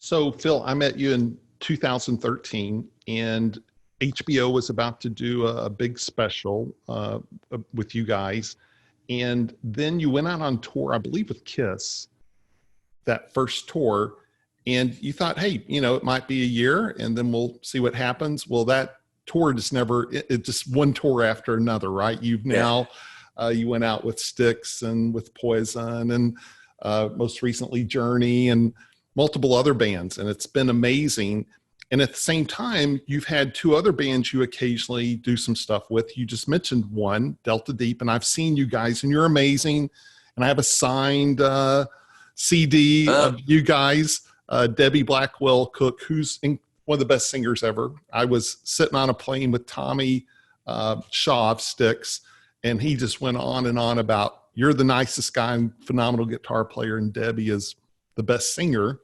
So, Phil, I met you in 2013, and HBO was about to do a big special with you guys. And then you went out on tour, I believe, with Kiss, that first tour. And you thought, hey, it might be a year and then we'll see what happens. Well, that tour just never, it just one tour after another, right? You've now, you went out with Styx and with Poison and most recently Journey and multiple other bands, and it's been amazing. And at the same time, you've had two other bands you occasionally do some stuff with. You just mentioned one, Delta Deep, and I've seen you guys, and you're amazing. And I have a signed CD of you guys, Debbie Blackwell Cook, who's one of the best singers ever. I was sitting on a plane with Tommy Shaw of Styx, and he just went on and on about, you're the nicest guy and phenomenal guitar player, and Debbie is the best singer.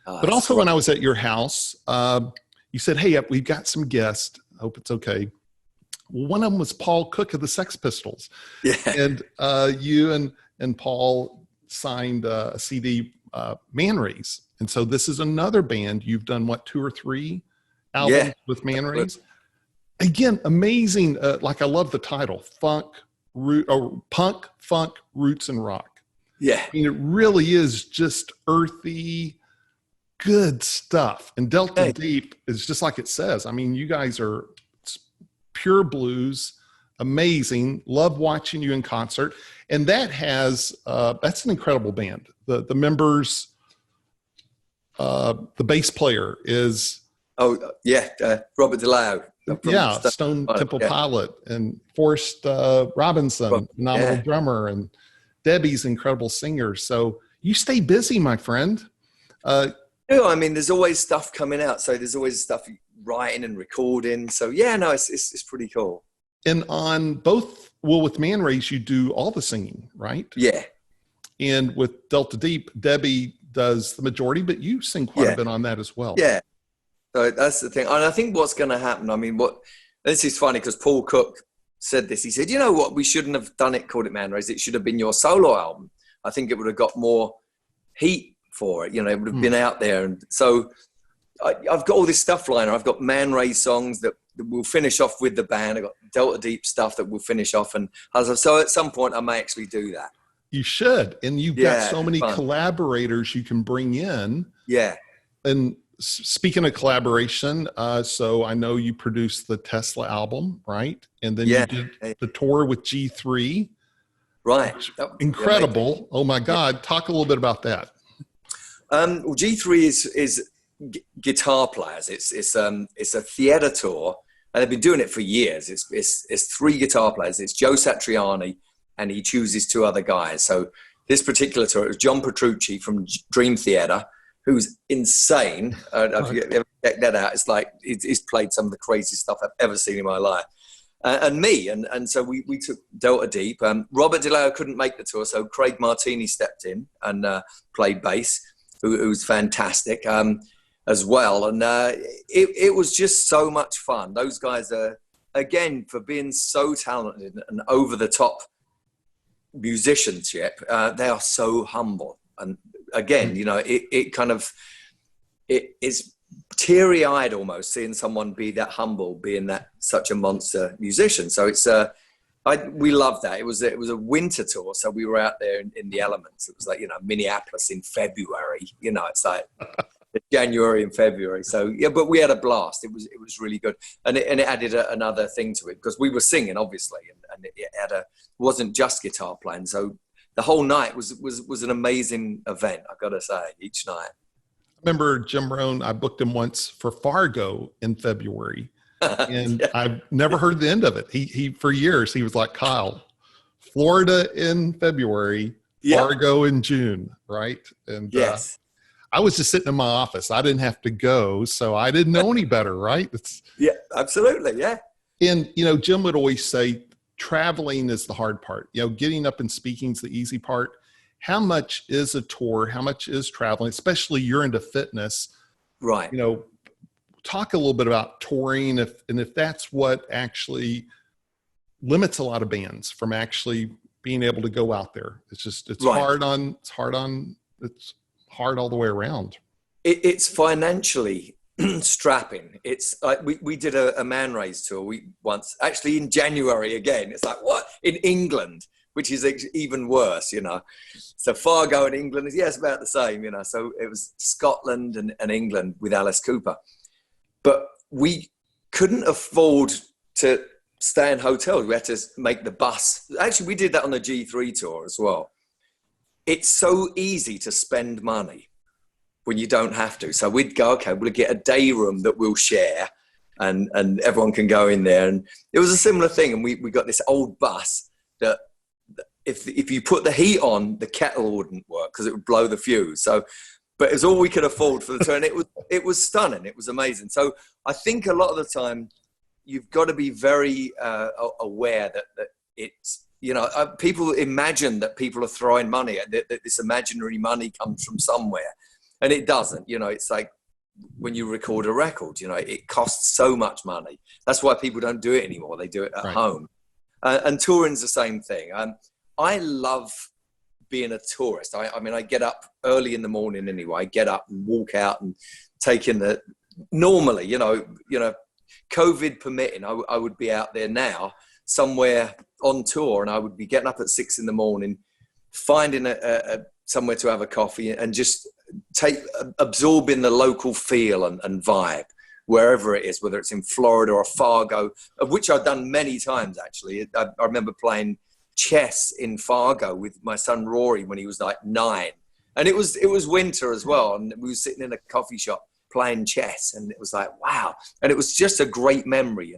But also when I was at your house, you said, hey, we've got some guests. I hope it's okay. Well, one of them was Paul Cook of the Sex Pistols. Yeah. And you and Paul signed a CD, Manraze. And so this is another band. You've done, what, 2 or 3 albums with Manraze? Again, amazing. Like, I love the title, Punk, Funk, Roots, and Rock. Yeah. I mean, it really is just earthy, good stuff. And Delta Deep is just like it says. I mean, you guys are pure blues, amazing. Love watching you in concert. And that has, that's an incredible band. The members, the bass player is. Robert DeLisle. Stone Temple Pilot, and Forrest Robinson, phenomenal drummer, and Debbie's incredible singer. So you stay busy, my friend. I mean, there's always stuff coming out. So there's always stuff writing and recording. So it's pretty cool. And on both, with Manraze, you do all the singing, right? Yeah. And with Delta Deep, Debbie does the majority, but you sing quite a bit on that as well. Yeah. So that's the thing. And I think what's going to happen, I mean, this is funny because Paul Cook said this. He said, you know what, we shouldn't have called it Manraze. It should have been your solo album. I think it would have got more heat for it. It would have been out there. And so I've got all this stuff lined up. I've got Manraze songs that we'll finish off with the band. I've got Delta Deep stuff that we'll finish off. And so at some point I may actually do that. You should. And you've got so many collaborators you can bring in. Yeah. And speaking of collaboration, so I know you produced the Tesla album, right? And then you did the tour with G3. Right. Incredible. Oh my God. Talk a little bit about that. Well, G3 is guitar players. It's a theater tour, and they've been doing it for years. It's 3 guitar players. It's Joe Satriani, and he chooses 2 other guys. So this particular tour, it was John Petrucci from Dream Theater, who's insane. If you ever check that out, it's like he's played some of the craziest stuff I've ever seen in my life. And me, and so we took Delta Deep. Robert DeLisle couldn't make the tour, so Craig Martini stepped in and played bass, who's fantastic as well. And it was just so much fun. Those guys are, again, for being so talented and over the top musicianship, they are so humble. And again, it is teary-eyed almost seeing someone be that humble, being that such a monster musician. So it's we loved that. It was a winter tour, so we were out there in the elements. It was like Minneapolis in February. It's like January and February. So but we had a blast. It was really good, and it added another thing to it because we were singing obviously, and it wasn't just guitar playing. So the whole night was an amazing event. I've got to say, each night. Remember Jim Rohn, I booked him once for Fargo in February, and I've never heard the end of it. He for years, he was like, Kyle, Florida in February, Fargo in June, right? And I was just sitting in my office. I didn't have to go, so I didn't know any better, right? Absolutely, yeah. And, Jim would always say, traveling is the hard part. Getting up and speaking is the easy part. How much is a tour? How much is traveling? Especially you're into fitness. Right. Talk a little bit about touring if that's what actually limits a lot of bands from actually being able to go out there. It's hard all the way around. it's financially strapping. It's like we did a Manraze tour once, actually in January again. It's like, what? In England, which is even worse, So Fargo in England is, it's about the same, So it was Scotland and England with Alice Cooper. But we couldn't afford to stay in hotels. We had to make the bus. Actually, we did that on the G3 tour as well. It's so easy to spend money when you don't have to. So we'd go, okay, we'll get a day room that we'll share and everyone can go in there. And it was a similar thing. And we got this old bus that if you put the heat on, the kettle wouldn't work because it would blow the fuse. So, but it was all we could afford for the tour. And it was stunning. It was amazing. So I think a lot of the time you've got to be very aware that it's, people imagine that people are throwing money, that this imaginary money comes from somewhere. And it doesn't, it's like when you record a record, it costs so much money. That's why people don't do it anymore. They do it at home. And touring's the same thing. I love being a tourist. I get up early in the morning anyway. I get up and walk out and take in normally, COVID permitting, I would be out there now somewhere on tour, and I would be getting up at 6 a.m, finding somewhere to have a coffee and just absorbing the local feel and vibe wherever it is, whether it's in Florida or Fargo, of which I've done many times actually. I remember playing chess in Fargo with my son Rory when he was like 9, and it was winter as well, and we were sitting in a coffee shop playing chess, and it was like, wow. And it was just a great memory,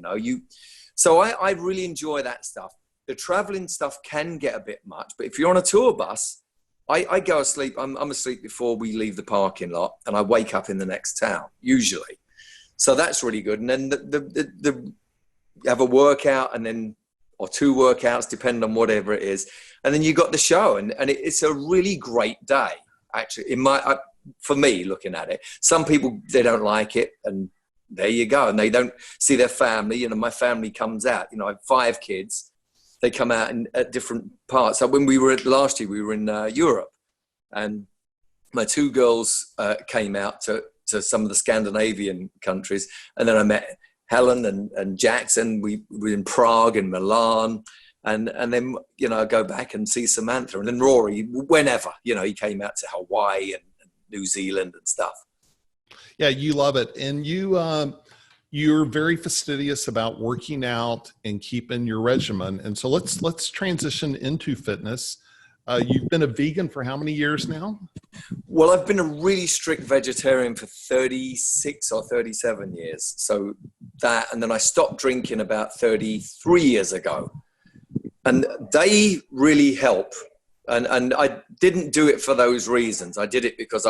so I really enjoy that stuff. The traveling stuff can get a bit much, but if you're on a tour bus, I go asleep. I'm asleep before we leave the parking lot, and I wake up in the next town usually. So that's really good. And then the have a workout, and then or 2 workouts, depending on whatever it is, and then you got the show, and it's a really great day actually. For me, looking at it, some people, they don't like it, and there you go, and they don't see their family. My family comes out. I have 5 kids. They come out at different parts. So when we were last year, we were in Europe, and my 2 girls came out to some of the Scandinavian countries, and then I met Helen and Jackson. We were in Prague and Milan, and then I go back and see Samantha, and then Rory, whenever he came out to Hawaii and New Zealand and stuff. Yeah, you love it, and you're very fastidious about working out and keeping your regimen. And so let's transition into fitness. You've been a vegan for how many years now? Well, I've been a really strict vegetarian for 36 or 37 years. So that, and then I stopped drinking about 33 years ago. And they really help. And I didn't do it for those reasons. I did it because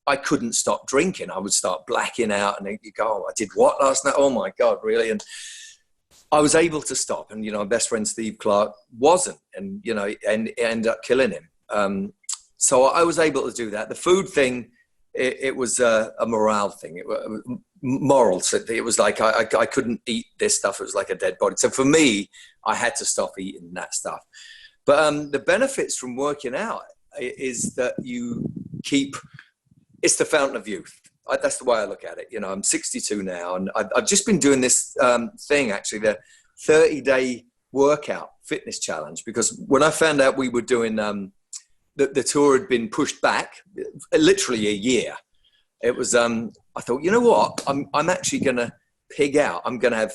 I couldn't stop drinking. I would start blacking out, and then you go, oh, I did what last night? Oh my God, really? And I was able to stop, and my best friend Steve Clark wasn't, and and it ended up killing him. So I was able to do that. The food thing, it was a morale thing. It was moral. So it was like I couldn't eat this stuff. It was like a dead body. So for me, I had to stop eating that stuff. But the benefits from working out is that you keep. It's the fountain of youth. That's the way I look at it. I'm 62 now, and I've just been doing this thing, actually, the 30-day workout fitness challenge, because when I found out we were doing the tour had been pushed back literally a year. It was I thought, you know what? I'm actually going to pig out. I'm going to have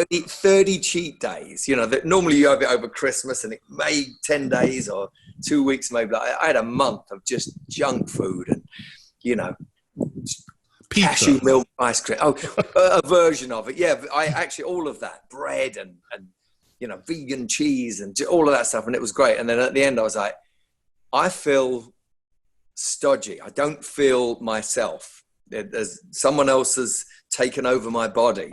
30 cheat days. That normally you have it over Christmas, and it may 10 days or 2 weeks maybe. I had a month of just junk food and pizza, cashew milk ice cream. Oh, a version of it. Yeah, I actually all of that, bread and vegan cheese and all of that stuff, and it was great. And then at the end, I was like, I feel stodgy. I don't feel myself. There's someone else has taken over my body.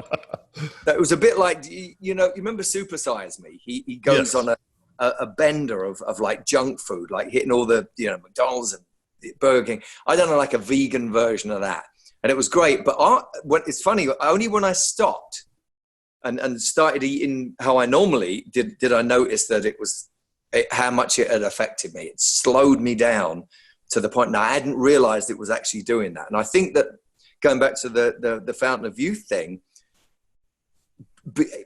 That was a bit like, you remember Super Size Me? He goes on a bender of like junk food, like hitting all the McDonald's and Burger King. I done like a vegan version of that, and it was great. But it's funny, only when I stopped and started eating how I normally did I notice that how much it had affected me. It slowed me down to the point now I hadn't realized it was actually doing that. And I think that going back to the Fountain of Youth thing,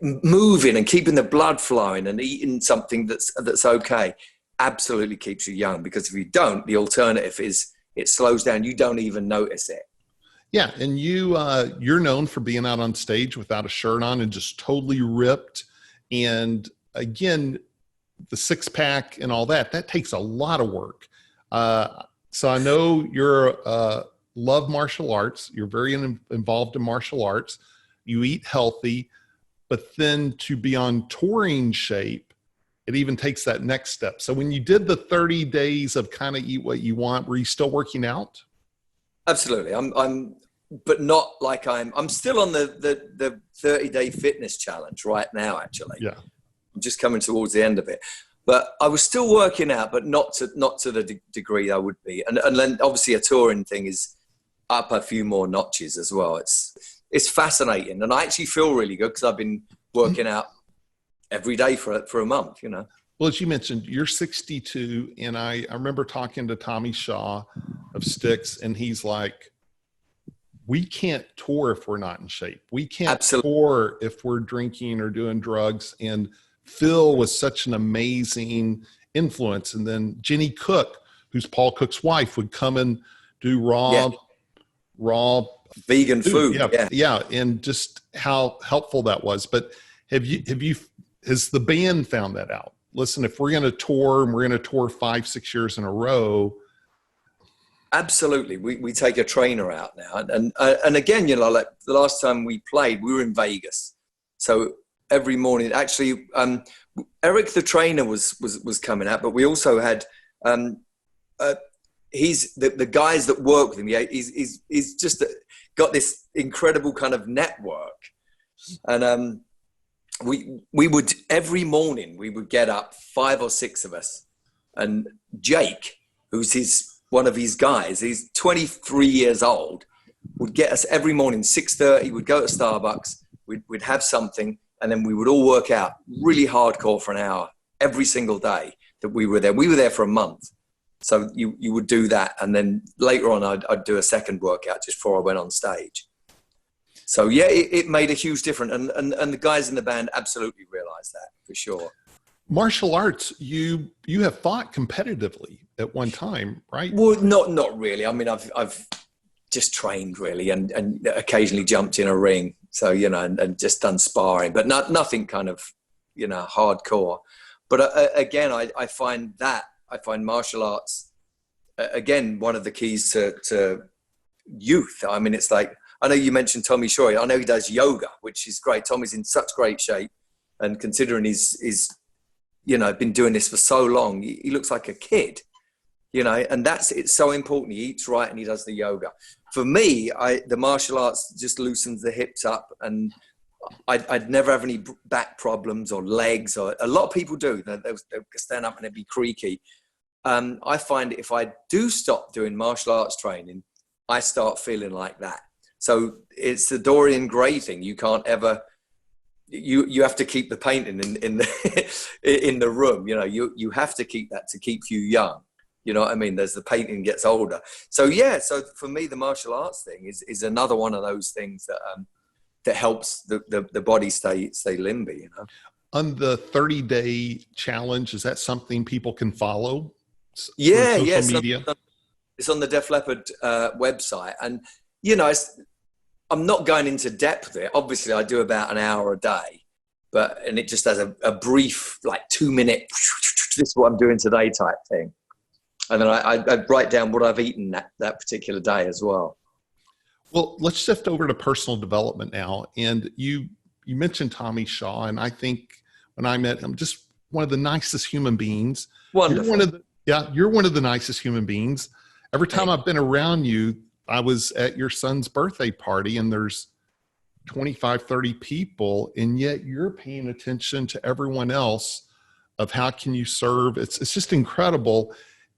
moving and keeping the blood flowing and eating something that's okay absolutely keeps you young, because if you don't, the alternative is it slows down. You don't even notice it. Yeah, and you're known for being out on stage without a shirt on and just totally ripped. And again, the six pack and all that takes a lot of work. So I know you're love martial arts. You're very involved in martial arts. You eat healthy, but then to be on touring shape, it even takes that next step. So when you did the 30 days of kind of eat what you want, were you still working out? Absolutely. But not like I'm still on the 30-day fitness challenge right now, actually. Yeah. I'm just coming towards the end of it. But I was still working out, but not to the degree I would be. And then obviously a touring thing is up a few more notches as well. It's fascinating. And I actually feel really good because I've been working out every day for a month, you know. Well, as you mentioned, you're 62, and I remember talking to Tommy Shaw of Styx, and he's like, we can't tour if we're not in shape. We can't Absolutely. tour if we're drinking or doing drugs. And Phil was such an amazing influence. And then Jenny Cook, who's Paul Cook's wife, would come and do raw vegan food. Yeah. And just how helpful that was. But has the band found that out? Listen, if we're going to tour and we're going to tour 5-6 years in a row. Absolutely. We take a trainer out now. And again, you know, like the last time we played, we were in Vegas. So every morning, actually, Eric, the trainer was coming out, but we also had, he's the guys that work with him. Yeah. He's just got this incredible kind of network. And, we would, every morning we would get up, 5 or 6 of us, and Jake, who's one of his guys, he's 23 years old, would get us every morning, 6:30, we'd go to Starbucks, we'd have something, and then we would all work out really hardcore for an hour every single day that we were there. We were there for a month. So you would do that. And then later on, I'd do a second workout just before I went on stage. So yeah, it made a huge difference. And the guys in the band absolutely realized that, for sure. Martial arts, you have fought competitively at one time, right? Well, not really. I mean, I've just trained really, and occasionally jumped in a ring. So, you know, and just done sparring, but nothing kind of, you know, hardcore. But again, I find martial arts, again, one of the keys to youth. I mean, it's like, I know you mentioned Tommy Shaw. I know he does yoga, which is great. Tommy's in such great shape, and considering he's you know, been doing this for so long, he looks like a kid, you know, and it's so important. He eats right and he does the yoga. For me, the martial arts just loosens the hips up, and I'd never have any back problems or legs, or a lot of people do. They'll stand up and they'd be creaky. I find if I do stop doing martial arts training, I start feeling like that. So it's the Dorian Gray thing. You can't ever, you have to keep the painting in the room. You know, you have to keep that to keep you young. You know what I mean? As the painting gets older. So yeah, so for me, the martial arts thing is another one of those things that helps the body stay limber, you know. On the 30-day challenge, is that something people can follow? Yeah, social media? It's on the Def Leppard website. And, you know, I'm not going into depth there. Obviously, I do about an hour a day, and it just has a brief, like 2-minute, this is what I'm doing today type thing. And then I write down what I've eaten that particular day as well. Well, let's shift over to personal development now. And you mentioned Tommy Shaw, and I think when I met him, just one of the nicest human beings. Wonderful. You're one of the nicest human beings. Every time I've been around you, I was at your son's birthday party and there's 25, 30 people, and yet you're paying attention to everyone else of how can you serve. It's just incredible.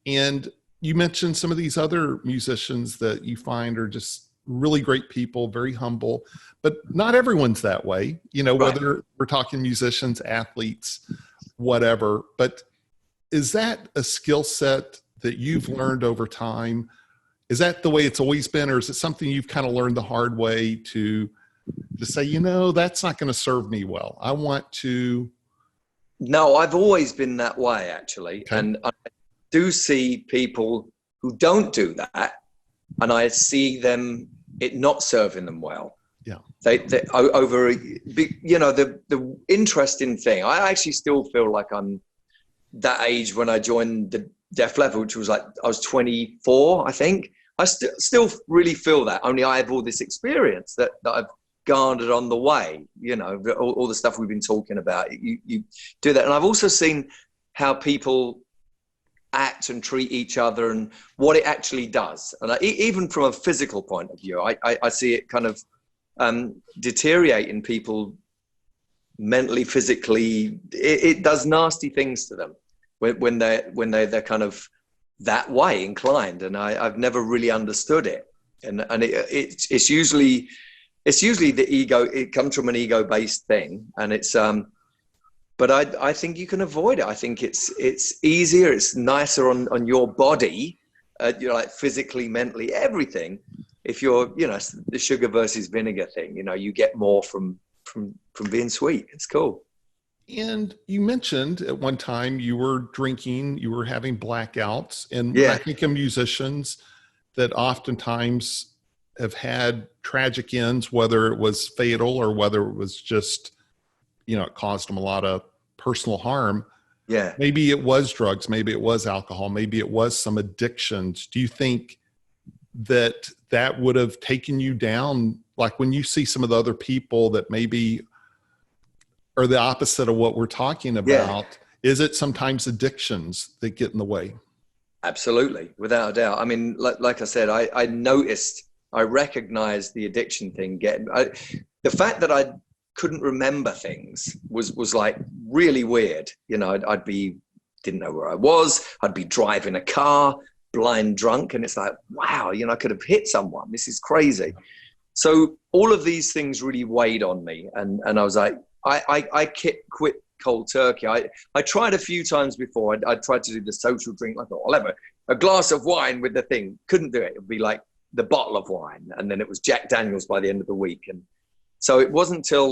And you mentioned some of these other musicians that you find are just really great people, very humble, but not everyone's that way, you know, right. Whether we're talking musicians, athletes, whatever. But is that a skill set that you've learned over time? Is that the way it's always been, or is it something you've kind of learned the hard way to say, that's not going to serve me well? I want to. No, I've always been that way, actually. Okay. And I do see people who don't do that, and I see it not serving them well. Yeah. They over, the interesting thing, I actually still feel like I'm that age when I joined the Def Leppard, which was like, I was 24, I think. I still really feel that, only I have all this experience that I've garnered on the way, all the stuff we've been talking about. You do that. And I've also seen how people act and treat each other and what it actually does. And even from a physical point of view, I see it kind of deteriorating people mentally, physically. It does nasty things to them when they're kind of that way inclined. And I've never really understood it. And it's usually the ego. It comes from an ego-based thing, and it's but I think you can avoid it. I think it's easier, it's nicer on your body, like physically, mentally, everything. If you're, the sugar versus vinegar thing, you get more from being sweet. It's cool. And you mentioned at one time you were drinking, you were having blackouts, and Yeah. I think of musicians that oftentimes have had tragic ends, whether it was fatal or whether it was just, it caused them a lot of personal harm. Yeah. Maybe it was drugs, maybe it was alcohol, maybe it was some addictions. Do you think that would have taken you down? Like when you see some of the other people that maybe are the opposite of what we're talking about, is it sometimes addictions that get in the way? Absolutely, without a doubt. I mean, like I said, I recognized the addiction thing. The fact that I couldn't remember things was like really weird. Didn't know where I was. I'd be driving a car, blind drunk, and it's like, wow, I could have hit someone. This is crazy. So all of these things really weighed on me, and I was like, I quit cold turkey. I tried a few times before. I tried to do the social drink. I thought, I'll have a glass of wine with the thing. Couldn't do it. It would be like the bottle of wine, and then it was Jack Daniels by the end of the week. And so it wasn't till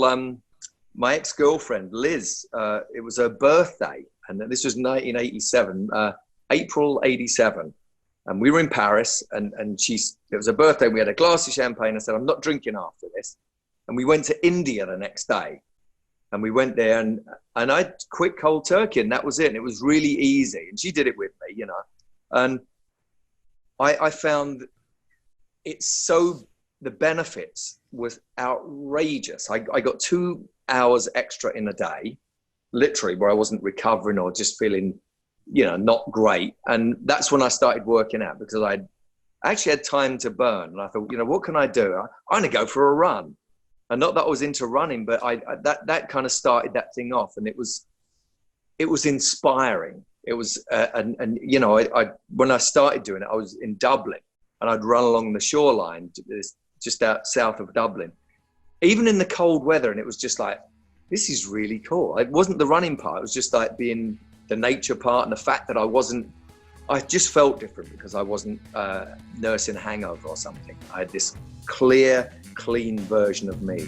my ex-girlfriend Liz, it was her birthday, and this was 1987, April 87, and we were in Paris, and it was her birthday. We had a glass of champagne. I said, I'm not drinking after this, and we went to India the next day. And we went there, and I quit cold turkey, and that was it. And it was really easy. And she did it with me, And I found the benefits was outrageous. I got 2 hours extra in a day, literally, where I wasn't recovering or just feeling, not great. And that's when I started working out, because I actually had time to burn. And I thought, what can I do? I'm going to go for a run. And not that I was into running, but that kind of started that thing off, and it was inspiring. It was, when I started doing it, I was in Dublin, and I'd run along the shoreline, just out south of Dublin, even in the cold weather, and it was just like, this is really cool. It wasn't the running part; it was just like being the nature part, and the fact that I just felt different because I wasn't nursing a hangover or something. I had this clear, clean version of me.